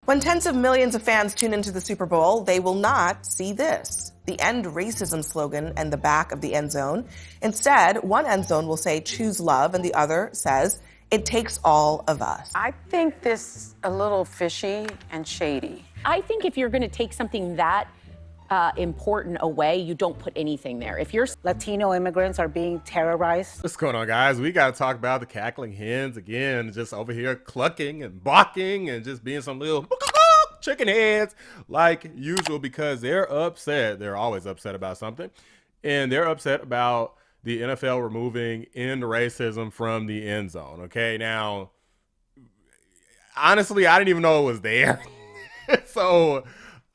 When tens of millions of fans tune into the Super Bowl, they will not see this, the End Racism slogan and the back of the end zone. Instead, one end zone will say, choose love, and the other says, it takes all of us. I think this is a little fishy and shady. I think if you're going to take something that important away, you don't put anything there. If you're Latino immigrants are being terrorized. What's going on, guys? We got to talk about the cackling hens again, just over here clucking and barking and just being some little chicken heads like usual because they're upset. They're always upset about something. And they're upset about the NFL removing end racism from the end zone. Okay, now, honestly, I didn't even know it was there. So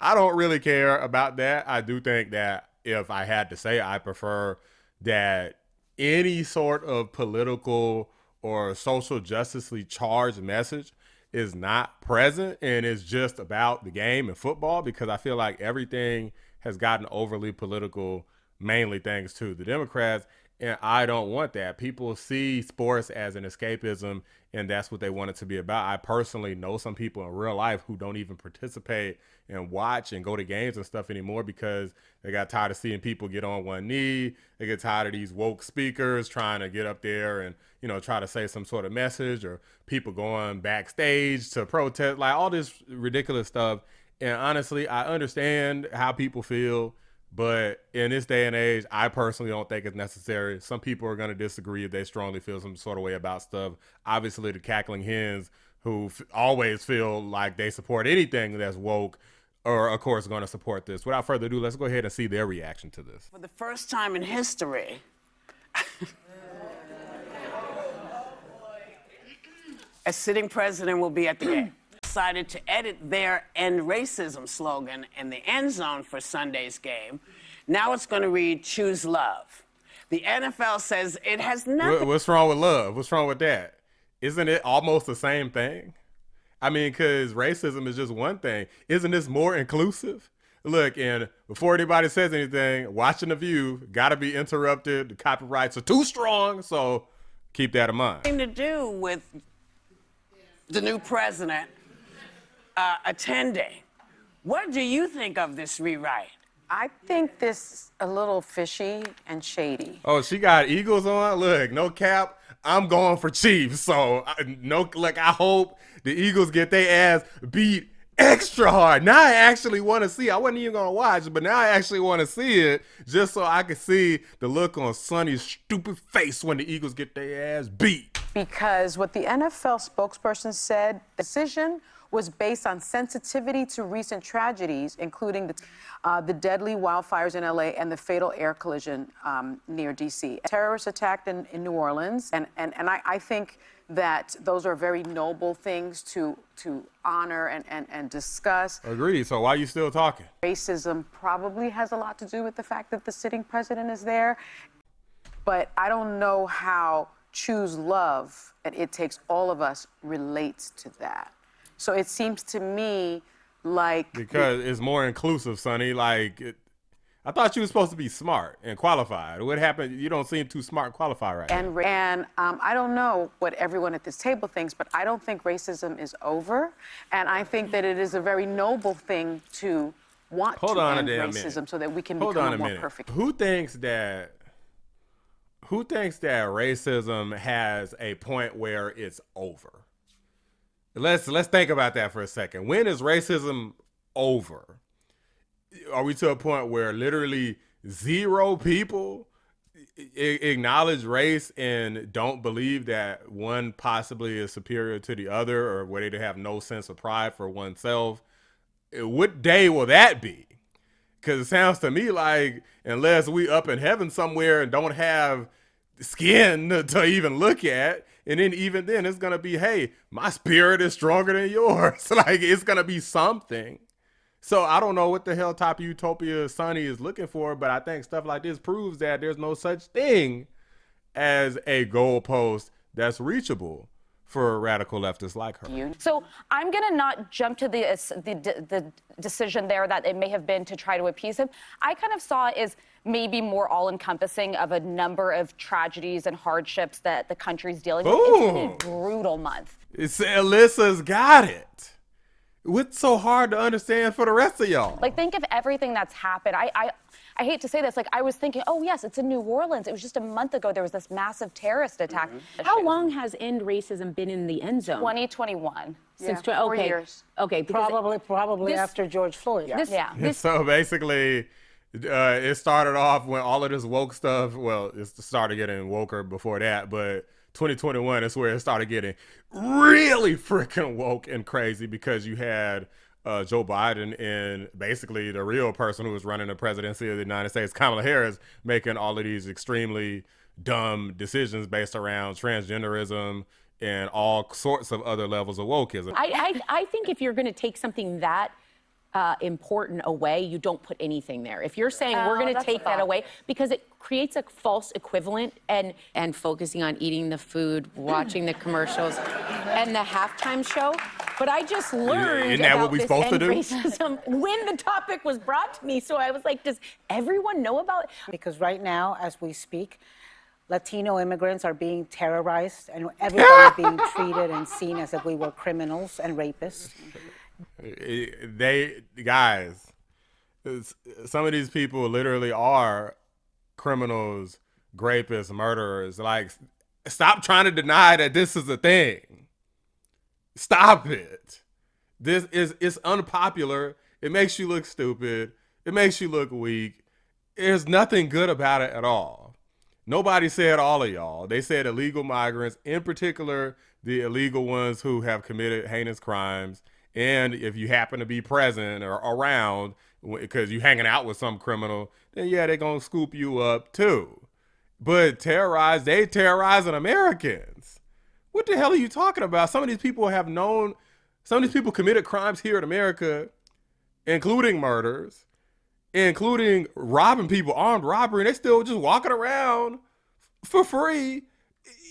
I don't really care about that. I do think that if I had to say, I prefer that any sort of political or social justicely charged message is not present and it's just about the game and football, because I feel like everything has gotten overly political, mainly thanks to the Democrats. And I don't want that. People see sports as an escapism, and that's what they want it to be about. I personally know some people in real life who don't even participate and watch and go to games and stuff anymore because they got tired of seeing people get on one knee. They get tired of these woke speakers trying to get up there and, you know, try to say some sort of message, or people going backstage to protest, like all this ridiculous stuff. And honestly, I understand how people feel. But in this day and age, I personally don't think it's necessary. Some people are going to disagree if they strongly feel some sort of way about stuff. Obviously, the cackling hens who always feel like they support anything that's woke are, of course, going to support this. Without further ado, let's go ahead and see their reaction to this. For the first time in history, a sitting president will be at the game. Decided to edit their End Racism slogan in the end zone for Sunday's game. Now it's going to read, choose love. The NFL says it has nothing. What's wrong with love? What's wrong with that? Isn't it almost the same thing? I mean, because racism is just one thing. Isn't this more inclusive? Look, and before anybody says anything, watching The View, got to be interrupted. The copyrights are too strong, so keep that in mind. To do with the new president attending. What do you think of this rewrite? I think this is a little fishy and shady. Oh, she got Eagles on? Look, no cap. I'm going for Chiefs. So, I hope the Eagles get their ass beat extra hard. Now I actually want to see. I wasn't even going to watch, but now I actually want to see it just so I can see the look on Sonny's stupid face when the Eagles get their ass beat. Because what the NFL spokesperson said, the decision was based on sensitivity to recent tragedies, including the deadly wildfires in LA and the fatal air collision near DC. Terrorists attacked in New Orleans, and I think that those are very noble things to honor and discuss. Agreed. So why are you still talking? Racism probably has a lot to do with the fact that the sitting president is there, but I don't know how choose love and it takes all of us relates to that. So it seems to me like... Because it's more inclusive, Sonny. Like, I thought you were supposed to be smart and qualified. What happened? You don't seem too smart and qualified right now. And I don't know what everyone at this table thinks, but I don't think racism is over. And I think that it is a very noble thing to want to end racism so that we can become a more perfect... Who thinks that racism has a point where it's over? Let's think about that for a second. When is racism over? Are we to a point where literally zero people acknowledge race and don't believe that one possibly is superior to the other, or where they have no sense of pride for oneself? What day will that be? Because it sounds to me like unless we up in heaven somewhere and don't have skin to even look at, and then even then it's gonna be, hey, my spirit is stronger than yours. Like, it's gonna be something. So I don't know what the hell type of utopia Sonny is looking for, but I think stuff like this proves that there's no such thing as a goalpost that's reachable for radical leftists like her. So I'm going to not jump to the decision there that it may have been to try to appease him. I kind of saw it as maybe more all-encompassing of a number of tragedies and hardships that the country's dealing with. It's a brutal month. It's Alyssa's got it. What's so hard to understand for the rest of y'all? Like, think of everything that's happened. I hate to say this. Like, I was thinking, oh, yes, it's in New Orleans. It was just a month ago. There was this massive terrorist attack. How long has End Racism been in the end zone? 2021. Since 4 years. Okay. Probably after George Floyd. So basically, it started off when all of this woke stuff, well, it started getting woker before that, but 2021 is where it started getting really freaking woke and crazy because you had Joe Biden and basically the real person who was running the presidency of the United States, Kamala Harris, making all of these extremely dumb decisions based around transgenderism and all sorts of other levels of wokeism. I think if you're going to take something that important away, you don't put anything there. If you're saying we're going to take that away, because it creates a false equivalent, and focusing on eating the food, watching the commercials, and the halftime show. But I just learned Isn't that about what we this supposed to end do? racism when the topic was brought to me. So I was like, does everyone know about it? Because right now, as we speak, Latino immigrants are being terrorized and everybody's being treated and seen as if we were criminals and rapists. Guys, some of these people literally are criminals, rapists, murderers. Like, stop trying to deny that this is a thing. Stop it. It's unpopular. It makes you look stupid. It makes you look weak. There's nothing good about it at all. Nobody said all of y'all. They said illegal migrants, in particular, the illegal ones who have committed heinous crimes. And if you happen to be present or around because you're hanging out with some criminal, then yeah, they're going to scoop you up too. But they terrorizing Americans. What the hell are you talking about? Some of these people committed crimes here in America, including murders, including robbing people, armed robbery, and they still just walking around for free.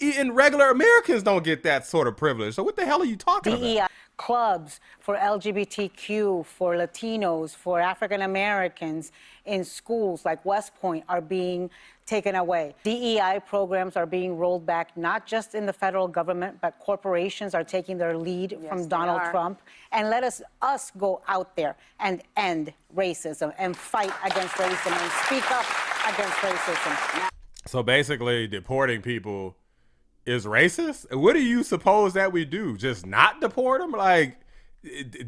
And regular Americans don't get that sort of privilege. So what the hell are you talking about? Clubs for LGBTQ, for Latinos, for African Americans in schools like West Point are being taken away. DEI programs are being rolled back, not just in the federal government, but corporations are taking their lead from Donald Trump. And let us go out there and end racism and fight against racism and speak up against racism. So basically, deporting people is racist? What do you suppose that we do? Just not deport them? Like,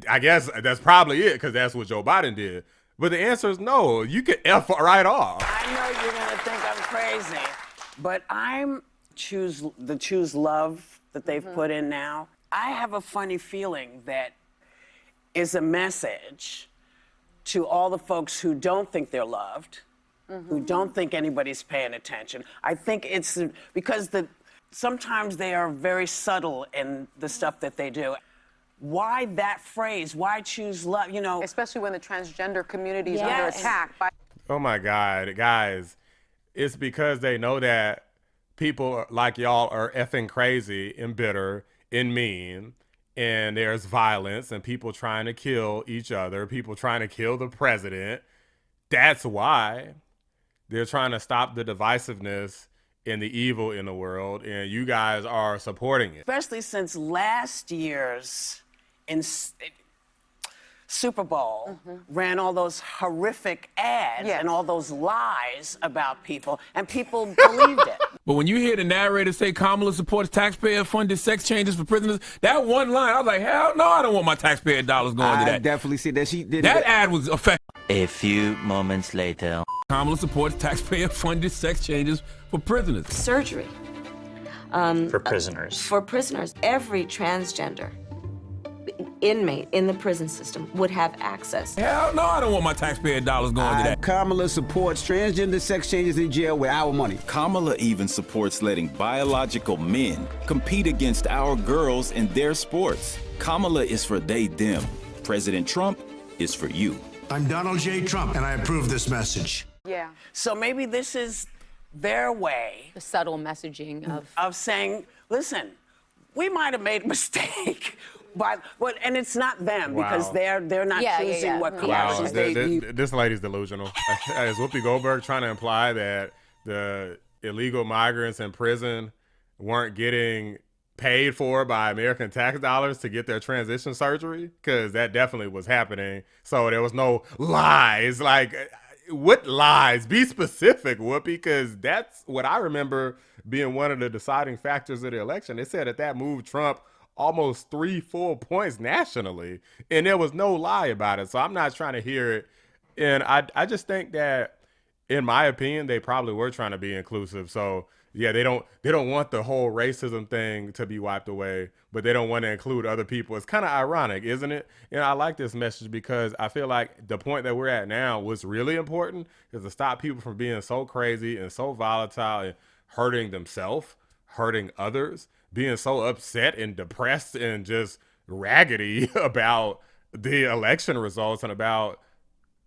I guess that's probably it, because that's what Joe Biden did. But the answer is no. You can F right off. I know you're going to think I'm crazy, but I'm choose love that they've put in now. I have a funny feeling that is a message to all the folks who don't think they're loved, who don't think anybody's paying attention. I think it's because sometimes they are very subtle in the stuff that they do. Why that phrase? Why choose love? You know, especially when the transgender community is under attack. Oh my God, guys. It's because they know that people like y'all are effing crazy and bitter and mean, and there's violence and people trying to kill each other, people trying to kill the president. That's why they're trying to stop the divisiveness and the evil in the world, and you guys are supporting it. Especially since last year's Super Bowl ran all those horrific ads and all those lies about people, and people believed it. But when you hear the narrator say Kamala supports taxpayer-funded sex changes for prisoners, that one line, I was like, hell no, I don't want my taxpayer dollars going to that. I definitely see that she did that. Ad was effective. A few moments later. Kamala supports taxpayer-funded sex changes for prisoners. Surgery. For prisoners. For prisoners. Every transgender inmate in the prison system would have access. Hell no, I don't want my taxpayer dollars going to that. Kamala supports transgender sex changes in jail with our money. Kamala even supports letting biological men compete against our girls in their sports. Kamala is for they, them. President Trump is for you. I'm Donald J. Trump, and I approve this message. Yeah. So maybe this is their way. The subtle messaging of saying, listen, we might have made a mistake. And it's not them because they're not choosing what comes. This lady's delusional. Is Whoopi Goldberg trying to imply that the illegal migrants in prison weren't getting paid for by American tax dollars to get their transition surgery, because that definitely was happening. So there was no lies. Like, what lies? Be specific, Whoopi, because that's what I remember being one of the deciding factors of the election. They said that moved Trump almost 3 full points nationally, and there was no lie about it. So I'm not trying to hear it. And I just think that, in my opinion, they probably were trying to be inclusive. So yeah, they don't want the whole racism thing to be wiped away, but they don't want to include other people. It's kind of ironic, isn't it? And I like this message because I feel like the point that we're at now was really important, is to stop people from being so crazy and so volatile and hurting themselves, hurting others, being so upset and depressed and just raggedy about the election results and about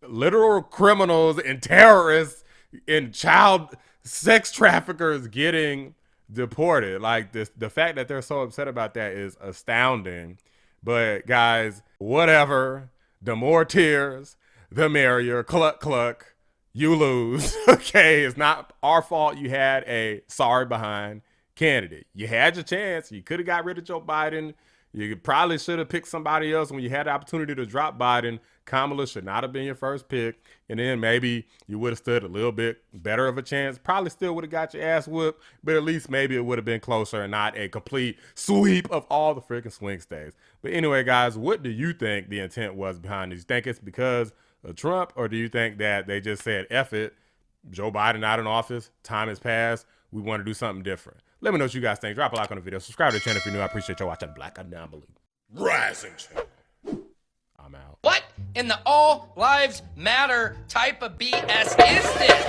literal criminals and terrorists and child sex traffickers getting deported. Like, the fact that they're so upset about that is astounding. But guys, whatever. The more tears, the merrier. Cluck, cluck. You lose. Okay, it's not our fault you had a sorry behind candidate. You had your chance. You could have got rid of Joe Biden. You probably should have picked somebody else when you had the opportunity to drop Biden. Kamala should not have been your first pick. And then maybe you would have stood a little bit better of a chance. Probably still would have got your ass whooped, but at least maybe it would have been closer and not a complete sweep of all the freaking swing states. But anyway, guys, what do you think the intent was behind this? You think it's because of Trump, or do you think that they just said, F it, Joe Biden out in office, time has passed, we want to do something different? Let me know what you guys think. Drop a like on the video. Subscribe to the channel if you're new. I appreciate you watching Black Anomaly Rising Channel. I'm out. What in the all lives matter type of BS is this?